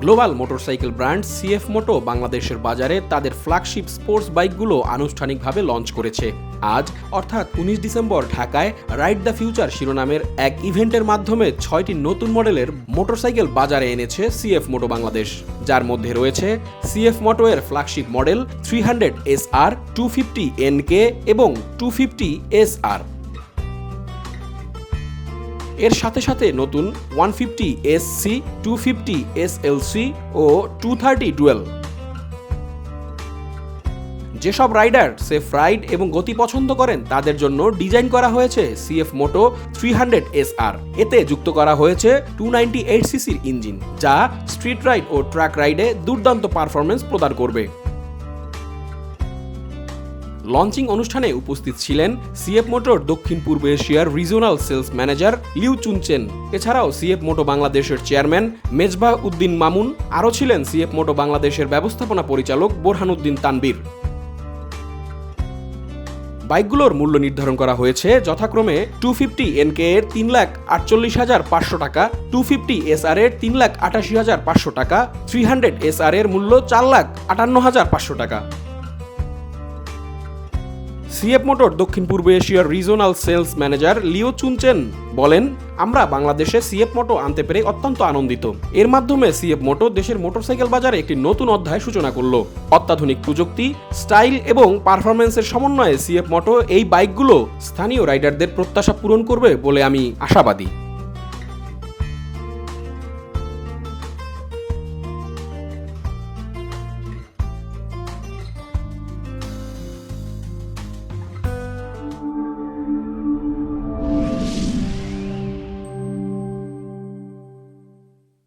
Global motorcycle brand CF মোটো বাংলাদেশের বাজারে তাদের ফ্ল্যাগশিপ স্পোর্টস বাইকগুলো আনুষ্ঠানিকভাবে লঞ্চ করেছে। আজ অর্থাৎ 19 ডিসেম্বর ঢাকায় রাইড দ্য ফিউচার শিরোনামের এক ইভেন্টের মাধ্যমে 6টি নতুন মডেলের মোটরসাইকেল বাজারে এনেছে সিএফ মোটো বাংলাদেশ, যার মধ্যে রয়েছে সিএফ মোটো এর ফ্ল্যাগশিপ মডেল 300 SR, 250 NK এবং 250 SR। এর সাথে সাথে নতুন 150 SC, 250 SLC ও 230 ডুয়েল। যেসব রাইডার সেফ রাইড এবং গতি পছন্দ করেন তাদের জন্য ডিজাইন করা হয়েছে সিএফ মোটো 300 SR। এতে যুক্ত করা হয়েছে 298 সিসির ইঞ্জিন, যা স্ট্রিট রাইড ও ট্র্যাক রাইডে দুর্দান্ত পারফরমেন্স প্রদান করবে। লঞ্চিং অনুষ্ঠানে উপস্থিত ছিলেন সিএফ মোটোর দক্ষিণ পূর্ব এশিয়ার রিজিওনাল সেলস ম্যানেজার লিউ চুনচেন। এছাড়াও সিএফ মোটো বাংলাদেশের চেয়ারম্যান মেজবাহ উদ্দিন মামুন, আরও ছিলেন সিএফ মোটো বাংলাদেশের ব্যবস্থাপনা পরিচালক বোরহানউদ্দিন তানবীর। বাইকগুলোর মূল্য নির্ধারণ করা হয়েছে যথাক্রমে 250 NK এর 3,48,500 টাকা, 250 SR এর 3,88,500 টাকা, 300 SR এর মূল্য 4,58,500 টাকা। সিএফ মোটর দক্ষিণ পূর্ব এশিয়ার রিজিওনাল সেলস ম্যানেজার লিও চুনচেন বলেন, আমরা বাংলাদেশে সিএফ মোটো আনতে পেরে অত্যন্ত আনন্দিত। এর মাধ্যমে সিএফ মোটো দেশের মোটরসাইকেল বাজারে একটি নতুন অধ্যায় সূচনা করলো। অত্যাধুনিক প্রযুক্তি, স্টাইল এবং পারফরমেন্সের সমন্বয়ে সিএফ মোটো এই বাইকগুলো স্থানীয় রাইডারদের প্রত্যাশা পূরণ করবে বলে আমি আশাবাদী।